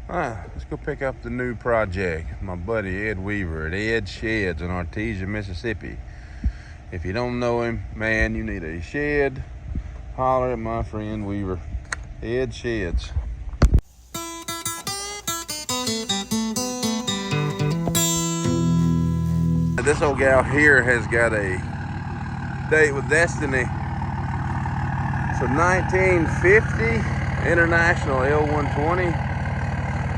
Let's go pick up the new project. My buddy Ed Weaver at Ed Sheds in Artesia, Mississippi. If you don't know him, man, you need a shed, holler at my friend Weaver. Ed Sheds. This old gal here has got a date with Destiny. It's a 1950 International L-120.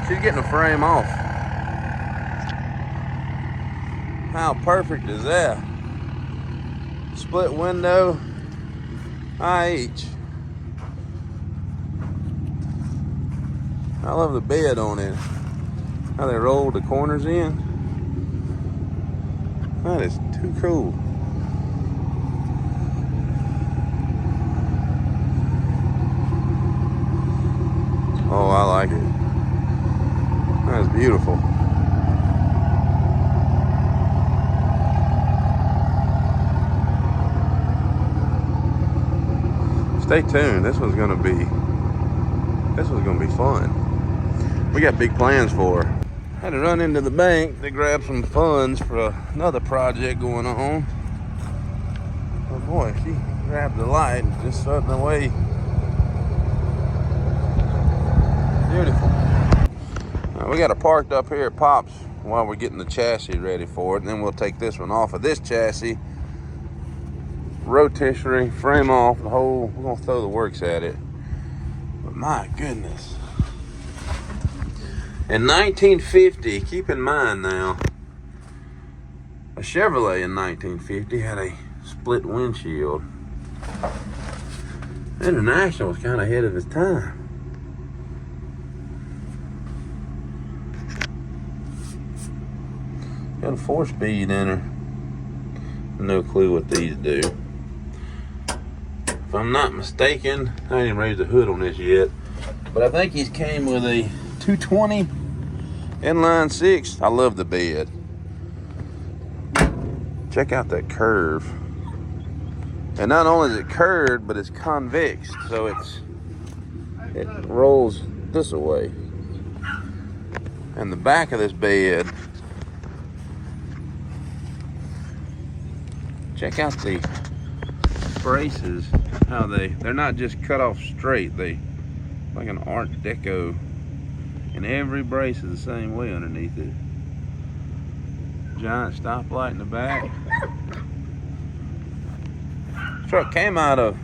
She's getting a frame off. How perfect is that? Split window, IH. I love the bed on it. How they roll the corners in. That is too cool. Oh, I like it. That's beautiful. Stay tuned. This one's gonna be fun. We got big plans for her. Had to run into the bank to grab some funds for another project going on. Oh boy, she grabbed the light and just suddenly away. Beautiful. We got it parked up here at Pop's while we're getting the chassis ready for it, and then we'll take this one off of this chassis, rotisserie, frame off the whole. We're gonna throw the works at it. But my goodness. In 1950, keep in mind now, a Chevrolet in 1950 had a split windshield. International was kind of ahead of its time. Got a 4-speed in her. No clue what these do. If I'm not mistaken, I didn't raise the hood on this yet, but I think he's came with a 220 inline 6. I love the bed. Check out that curve. And not only is it curved, but it's convex, so it rolls this way. And the back of this bed, check out the braces, how they're not just cut off straight, they like an Art Deco, and every brace is the same way underneath it. Giant stoplight in the back. This truck came out of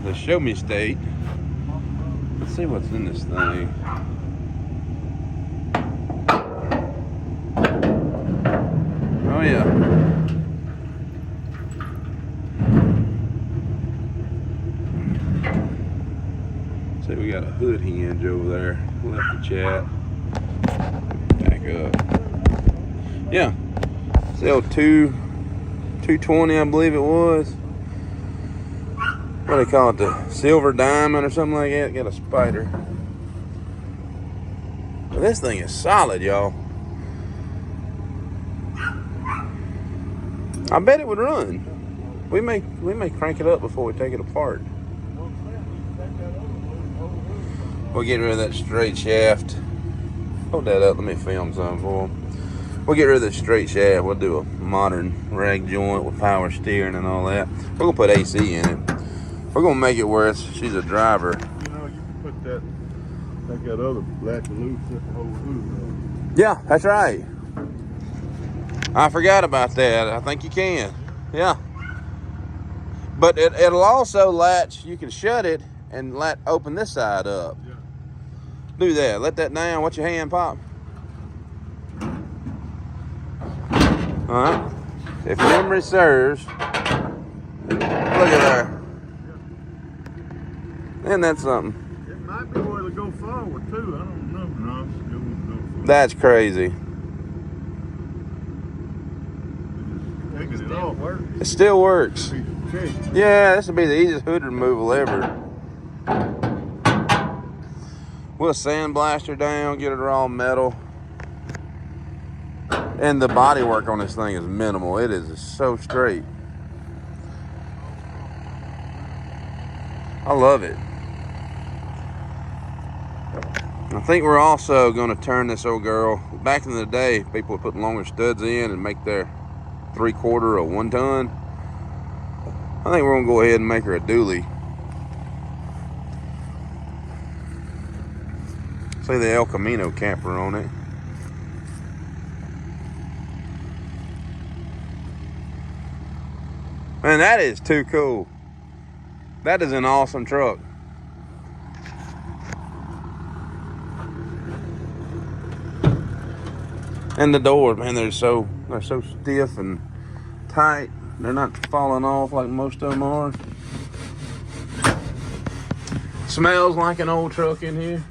the Show Me State. Let's see what's in this thing. Oh yeah. See, we got a hood hinge over there. Left the chat. Back up. Yeah. It's L220, I believe it was. What do they call it? The Silver Diamond or something like that. Got a spider. But this thing is solid, y'all. I bet it would run. We may crank it up before we take it apart. We'll get rid of that straight shaft. Hold that up, let me film something for them. We'll get rid of the straight shaft. We'll do a modern rag joint with power steering and all that. We're gonna put AC in it. We're gonna make it where she's a driver. You know, you can put that other black loop at the whole hood. Yeah, that's right. I forgot about that. I think you can. Yeah. But it'll also latch. You can shut it and open this side up. Yeah. Do that. Let that down. Watch your hand pop. All right. If memory serves, look at there. Isn't that something? It might be where to go forward too. I don't know. No, it won't go forward. That's crazy. Taking it off. It still works. Yeah, this will be the easiest hood removal ever. We'll sandblast her down, get it all metal. And the body work on this thing is minimal. It is so straight. I love it. I think we're also going to turn this old girl. Back in the day, people would put longer studs in and make their 3/4 or 1 ton. I think we're going to go ahead and make her a dually. See the El Camino camper on it. Man, that is too cool. That is an awesome truck. And the doors, man, they're so stiff and tight. They're not falling off like most of them are. Smells like an old truck in here.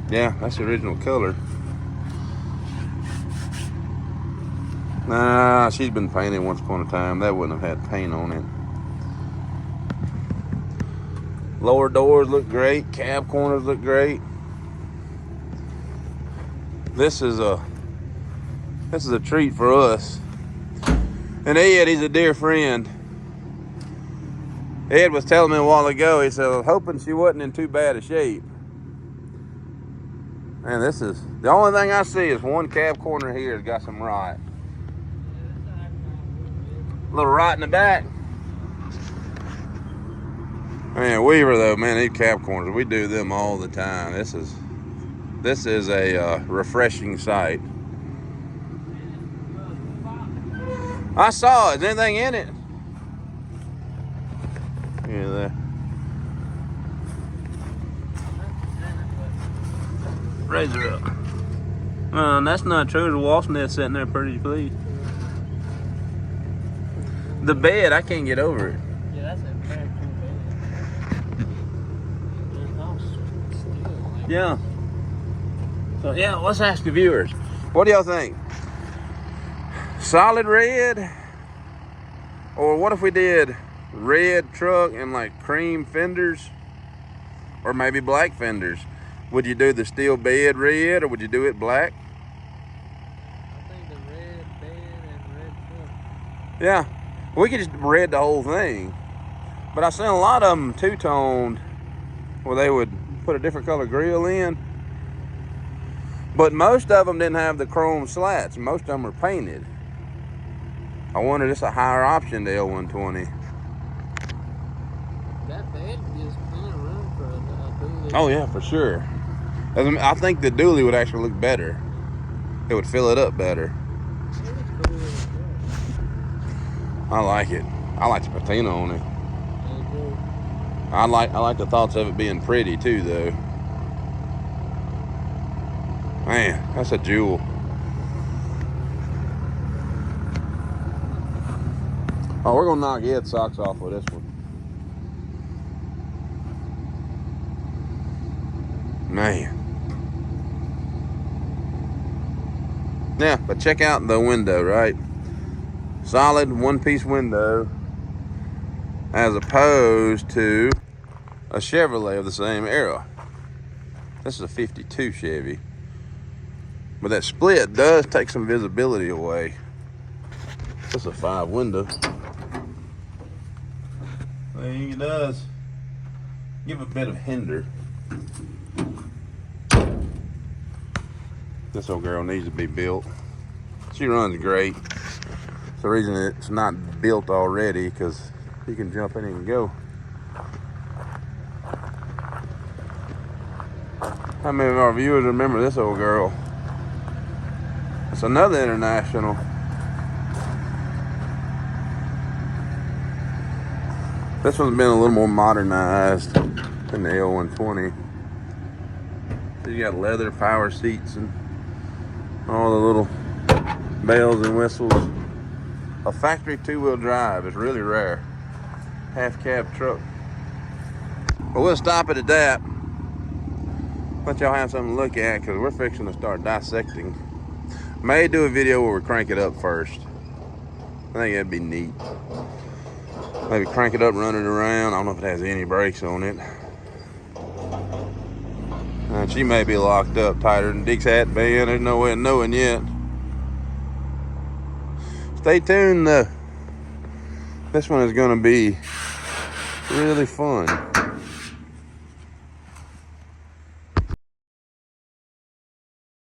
Yeah, that's the original color. Nah, she's been painted once upon a time. That wouldn't have had paint on it. Lower doors look great. Cab corners look great. This is a treat for us. And Ed, he's a dear friend. Ed was telling me a while ago, he said, I was hoping she wasn't in too bad a shape. Man, this is, the only thing I see is one cab corner here has got some rot. A little rot in the back. Man, Weaver though, man, these cab corners, we do them all the time. This is a refreshing sight. I saw it. Is anything in it? Yeah, there. Raise her up. That's not true. The wasp net sitting there pretty pleased. The bed, I can't get over it. Yeah, that's a very cool bed. It's all steel. Like Yeah. So yeah, let's ask the viewers. What do y'all think? Solid red? Or what if we did red truck and like cream fenders? Or maybe black fenders? Would you do the steel bed red or would you do it black? I think the red bed and red truck. Yeah. We could just red the whole thing. But I've seen a lot of them two-toned where they would put a different color grill in. But most of them didn't have the chrome slats. Most of them were painted. I wonder if it's a higher option to L-120. That bed gives plenty of room for a dually. Oh yeah, for sure. I think the dually would actually look better. It would fill it up better. It looks cool as well. I like it. I like the patina on it. I do. I like the thoughts of it being pretty too, though. Man, that's a jewel. Oh, we're gonna knock Ed's socks off with this one. Man. Yeah, but check out the window, right? Solid one-piece window as opposed to a Chevrolet of the same era. This is a 52 Chevy. But that split does take some visibility away. This is a 5 window. I think it does give a bit of hinder. This old girl needs to be built. She runs great. It's the reason it's not built already, because you can jump in and go. How many of our viewers remember this old girl? It's another International. This one's been a little more modernized than the L-120. You got leather power seats and all the little bells and whistles. A factory 2-wheel drive is really rare. Half cab truck. But we'll stop it at that. Let y'all have something to look at, because we're fixing to start dissecting. May do a video where we crank it up first. I think that'd be neat. Maybe crank it up, run it around. I don't know if it has any brakes on it. And she may be locked up tighter than Dick's hat band. There's no way of knowing yet. Stay tuned. This one is going to be really fun.